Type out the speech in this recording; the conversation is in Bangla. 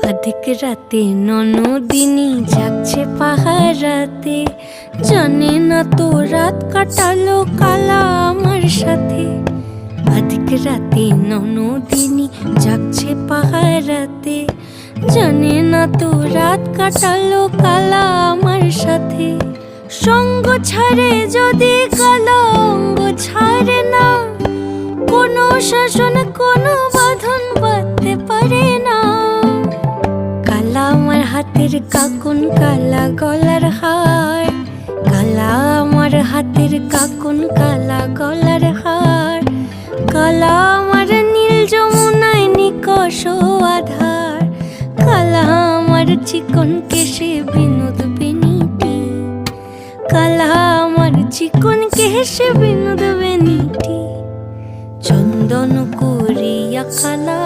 অধিক রাতে ননদিনী যাচ্ছে পাহারাতে, জানে না তো রাত কাটালো কালা আমার সাথে। অধিক রাতে ননদিনী যাচ্ছে পাহারাতে, জানে না তো রাত কাটালো কালা আমার সাথে। সঙ্গ ছাড়ে যদি কালা অঙ্গ ছাড়ে না, কোনো শাসন কোনো বাঁধন বাঁধতে পারে না। কালা আমার হাতের কাকুন কালা গলার হার, কালা আমার হাতের কাকুন কালা গলার হার। কালা আমার নীল যমুনায় নিকষ আধার, কালা আমার চিকন কেশে বিনোদ বেনিটি, কালা আমার চিকন কেশে বিনোদ বেনিটি। চন্দন করিয়া কালা